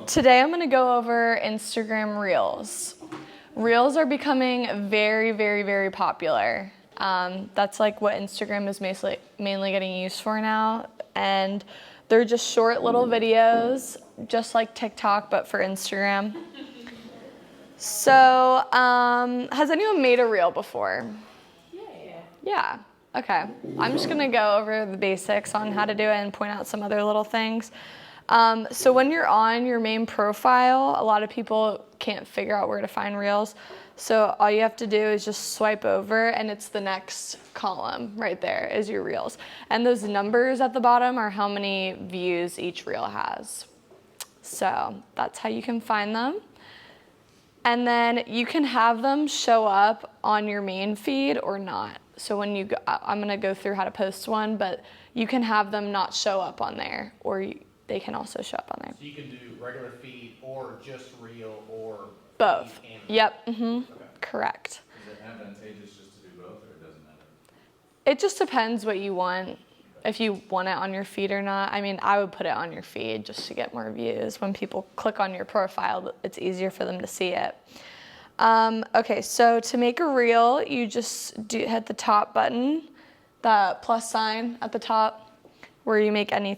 Today I'm going to go over Instagram Reels. Reels are becoming very, very, very popular. That's like what Instagram is mainly getting used for now. And they're just short little videos, just like TikTok, but for Instagram. So, has anyone made a reel before? Yeah. Okay. I'm just going to go over the basics on how to do it and point out some other little things. So when you're on your main profile, a lot of people can't figure out where to find Reels. So all you have to do is just swipe over and it's the next column right there is your Reels. And those numbers at the bottom are how many views each Reel has. So that's how you can find them. And then you can have them show up on your main feed or not. So when you go, I'm going to go through how to post one, but you can have them not show up on there, or they can also show up on there. So you can do regular feed or just Reel or both. Feed and Yep. Okay. Correct. Is it advantageous just to do both, or it doesn't matter? It just depends what you want. If you want it on your feed or not. I mean, I would put it on your feed just to get more views. When people click on your profile, it's easier for them to see it. Okay, so to make a reel, you just hit the top button, the plus sign at the top, where you make any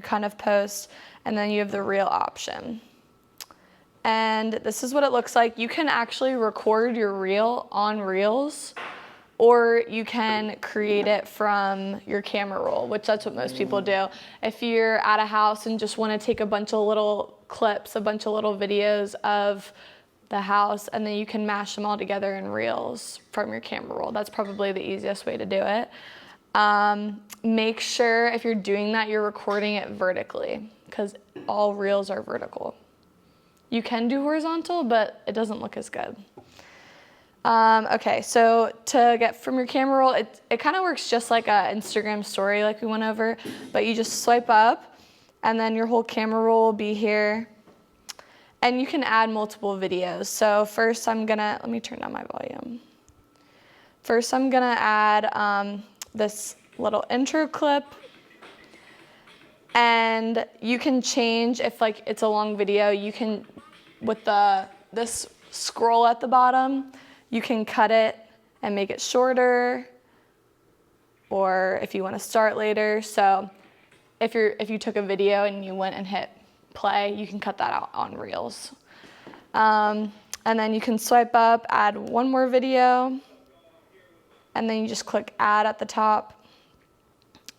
kind of post, and then you have the reel option. And this is what it looks like. You can actually record your reel on Reels, or you can create it from your camera roll, which that's what most people do. If you're at a house and just want to take a bunch of little clips, a bunch of little videos of the house, and then you can mash them all together in Reels from your camera roll. That's probably the easiest way to do it. Make sure if you're doing that, you're recording it vertically, because all Reels are vertical. You can do horizontal, but it doesn't look as good. Okay, so to get from your camera roll, it kind of works just like an Instagram story like we went over, but you just swipe up, and then your whole camera roll will be here. And you can add multiple videos. So first let me turn down my volume. First I'm gonna add this little intro clip. And you can change, if like it's a long video, you can, with this scroll at the bottom, you can cut it and make it shorter, or if you wanna start later. So if you took a video and you went and hit play, you can cut that out on Reels. And then you can swipe up, add one more video, and then you just click add at the top,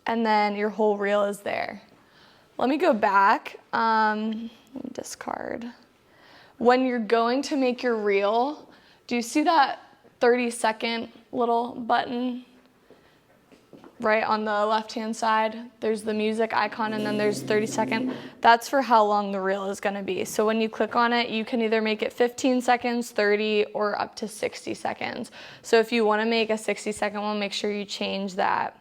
and then your whole reel is there. Let me go back, let me discard. When you're going to make your reel, do you see that 30-second little button right on the left-hand side? There's the music icon, and then there's 30-second. That's for how long the reel is going to be. So when you click on it, you can either make it 15 seconds, 30, or up to 60 seconds. So if you want to make a 60-second one, make sure you change that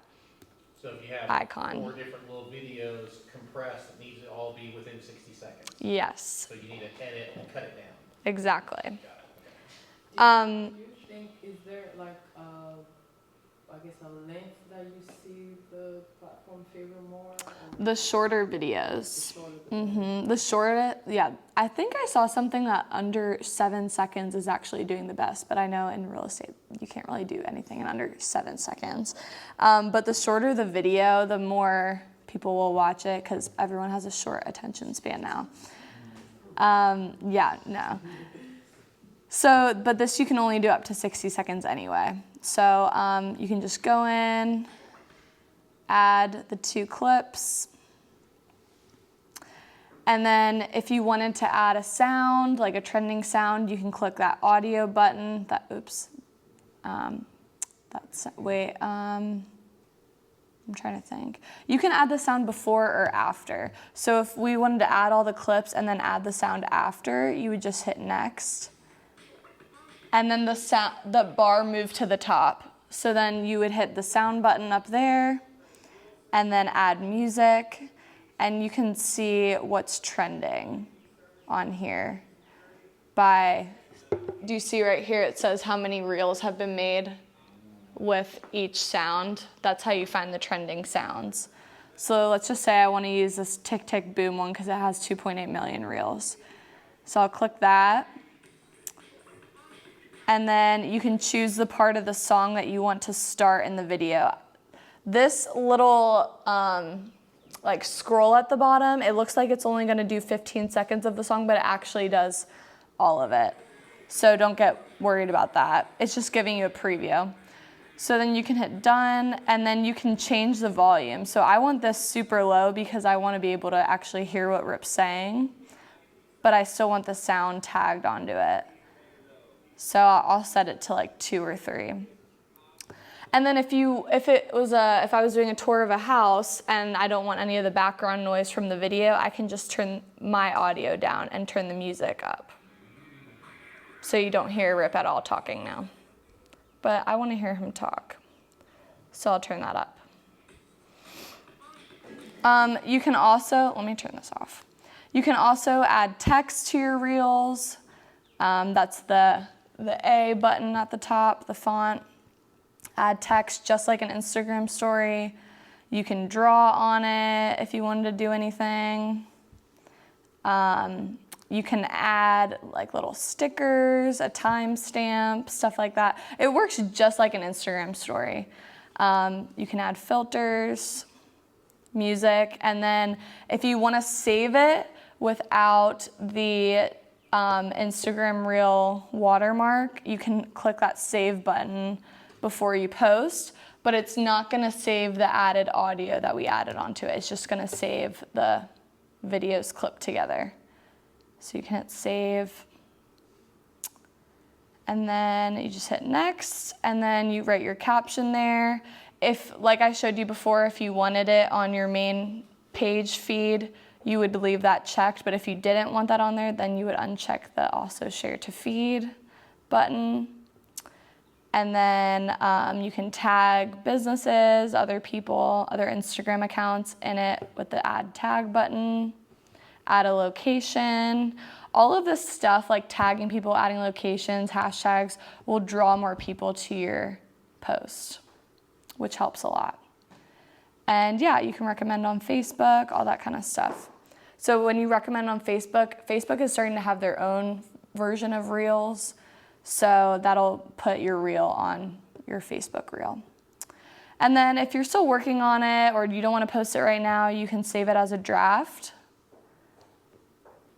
So if you have icon. 4 different little videos compressed, it needs to all be within 60 seconds. Yes. So you need to edit and cut it down. Exactly. Got it. Do you think, is there like I guess a length that you see the platform favor more? The shorter videos. The shorter Yeah. I think I saw something that under 7 seconds is actually doing the best, but I know in real estate you can't really do anything in under 7 seconds. But the shorter the video, the more people will watch it, because everyone has a short attention span now. So, but this you can only do up to 60 seconds anyway. So you can just go in, add the 2 clips, and then if you wanted to add a sound, like a trending sound, you can click that audio button. I'm trying to think. You can add the sound before or after. So if we wanted to add all the clips and then add the sound after, you would just hit next. And then the bar moved to the top. So then you would hit the sound button up there and then add music, and you can see what's trending on here do you see right here it says how many reels have been made with each sound? That's how you find the trending sounds. So let's just say I want to use this Tick Tick Boom one because it has 2.8 million reels. So I'll click that. And then you can choose the part of the song that you want to start in the video. This little like scroll at the bottom, it looks like it's only going to do 15 seconds of the song, but it actually does all of it. So don't get worried about that. It's just giving you a preview. So then you can hit done, and then you can change the volume. So I want this super low because I want to be able to actually hear what Rip's saying, but I still want the sound tagged onto it. So I'll set it to like 2 or 3. And then if I was doing a tour of a house and I don't want any of the background noise from the video, I can just turn my audio down and turn the music up. So you don't hear Rip at all talking now. But I want to hear him talk. So I'll turn that up. You can also, let me turn this off. You can also add text to your reels. That's the A button at the top, the font. Add text just like an Instagram story. You can draw on it if you wanted to do anything. You can add like little stickers, a timestamp, stuff like that. It works just like an Instagram story. You can add filters, music, and then if you want to save it without the Instagram Reel watermark, you can click that save button before you post, but it's not going to save the added audio that we added onto it. It's just going to save the videos clipped together. So you can hit save, and then you just hit next, and then you write your caption there. If, like I showed you before, if you wanted it on your main page feed, you would leave that checked, but if you didn't want that on there, then you would uncheck the also share to feed button. And then you can tag businesses, other people, other Instagram accounts in it with the add tag button. Add a location. All of this stuff like tagging people, adding locations, hashtags will draw more people to your post, which helps a lot. And yeah, you can recommend on Facebook, all that kind of stuff. So when you recommend on Facebook, Facebook is starting to have their own version of Reels. So that'll put your reel on your Facebook reel. And then if you're still working on it or you don't want to post it right now, you can save it as a draft.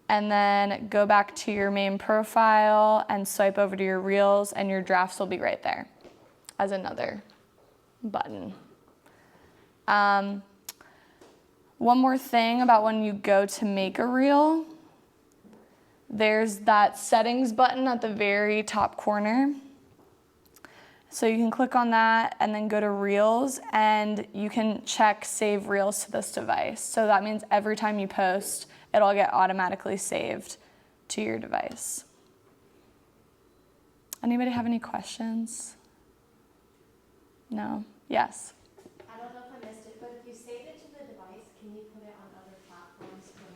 And then go back to your main profile and swipe over to your reels, and your drafts will be right there as another button. One more thing about when you go to make a reel, there's that settings button at the very top corner. So you can click on that and then go to Reels, and you can check Save Reels to this device. So that means every time you post, it'll get automatically saved to your device. Anybody have any questions? No? Yes? I don't know if I missed it, but if you save it to the device, can you put it on other platforms from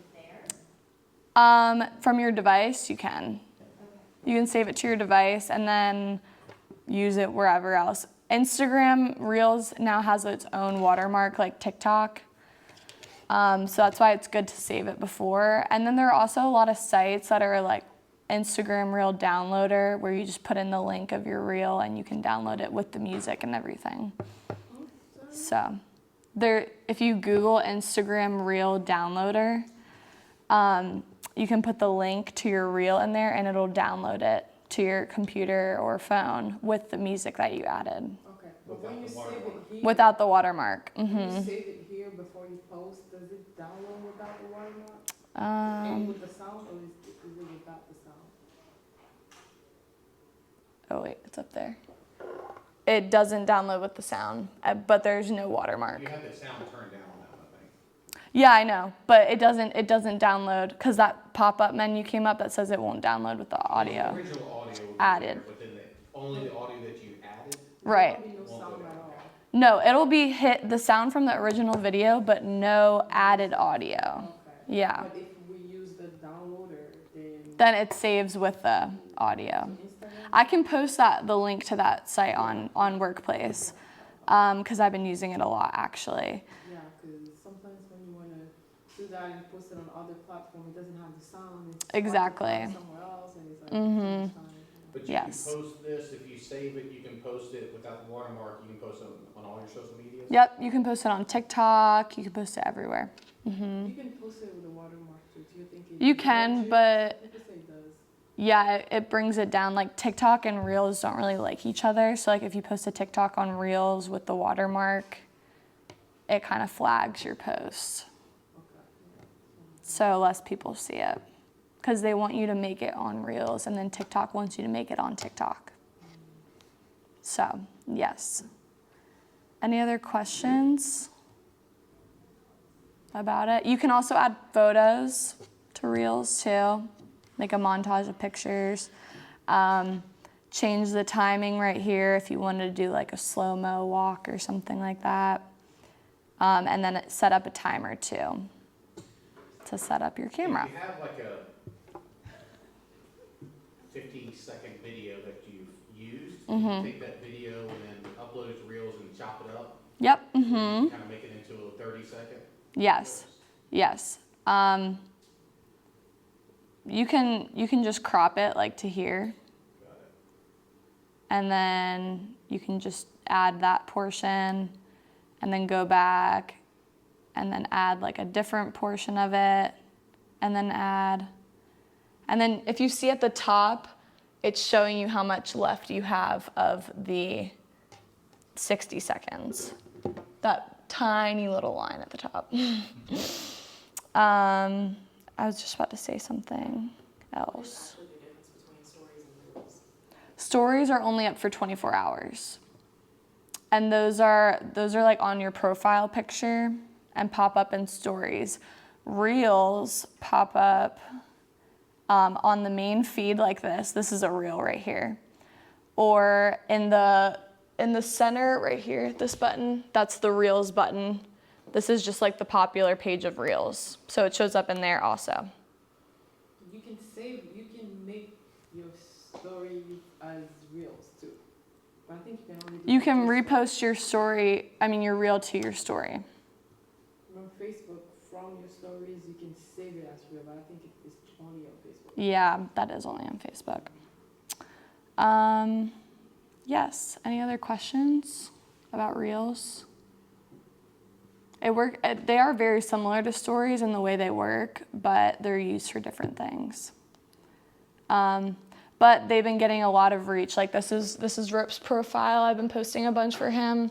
there? From your device, you can. Okay. You can save it to your device and then use it wherever else. Instagram Reels now has its own watermark like TikTok. So that's why it's good to save it before. And then there are also a lot of sites that are like Instagram Reel Downloader, where you just put in the link of your reel and you can download it with the music and everything. So if you Google Instagram Reel Downloader, you can put the link to your reel in there and it'll download it to your computer or phone with the music that you added. Okay, but when you save it here. Without the watermark. When you save it here before you post, does it download without the watermark? And with the sound, or is it without the sound? Oh wait, it's up there. It doesn't download with the sound, but there's no watermark. You have the sound turned down on that one, I think. Yeah, I know, but it doesn't download because that pop-up menu came up that says it won't download with the audio. The original audio will be Added. there, but then only the audio that you added. Right. There'll be no sound at all. No, it'll be the sound from the original video, but no added audio. Okay. Yeah. But if we use the downloader, Then it saves with the audio. Instagram? I can post the link to that site on Workplace because I've been using it a lot actually. Yeah, because sometimes that and post it on other platforms, it doesn't have the sound. It's Exactly. somewhere else, and it's like Mhm. too much time. But you Yes. can post this, if you save it, you can post it without the watermark, you can post it on all your social medias? Yep, you can post it on TikTok. You can post it everywhere. Mhm. You can post it with a watermark too. Do you think it You can, but people say it does. yeah, it brings it down. Like TikTok and Reels don't really like each other. So like if you post a TikTok on Reels with the watermark, it kind of flags your post. Okay. Yeah. So less people see it because they want you to make it on Reels, and then TikTok wants you to make it on TikTok. So yes. Any other questions about it? You can also add photos to Reels too. Make a montage of pictures. Change the timing right here if you wanted to do like a slow-mo walk or something like that. And then set up a timer too to set up your camera. If you have like a 50-second video that you've used, you can take that video and then upload it to Reels and chop it up. Yep. Kind of make it into a 30-second. Yes. Yes. You can just crop it like to here. Got it. And then you can just add that portion and then go back and then add like a different portion of it and then add. And then if you see at the top, it's showing you how much left you have of the 60 seconds. That tiny little line at the top. I was just about to say something else. Actually, the difference between stories and reels. Stories are only up for 24 hours. And those are like on your profile picture and pop up in stories. Reels pop up on the main feed like this. This is a reel right here. Or in the center right here, this button, that's the Reels button. This is just like the popular page of Reels. So it shows up in there also. You can make your story as reels too. But I think you can only do You it can on Facebook. repost your reel to your story. On Facebook, from your stories, you can save it as reel, but I think it's only on Facebook. Yeah, that is only on Facebook. Yes, any other questions about Reels? They are very similar to stories in the way they work, but they're used for different things. But they've been getting a lot of reach. Like this is Rip's profile. I've been posting a bunch for him.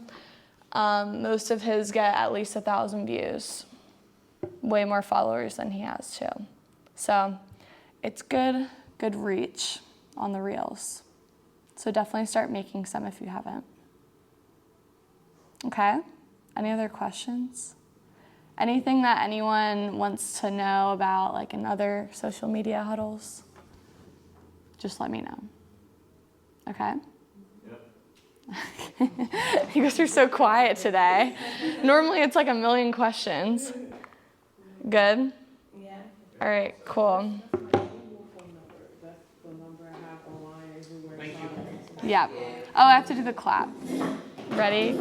Most of his get at least 1,000 views. Way more followers than he has too. So it's good reach on the Reels. So definitely start making some if you haven't. Okay? Any other questions? Anything that anyone wants to know about like in other social media huddles? Just let me know. Okay? Yep. You guys are so quiet today. Normally it's like a million questions. Good? Yeah. All right, cool. That's my Google phone number. That's the number I have online everywhere. Thank so you. I don't- Yeah. Oh, I have to do the clap. Ready?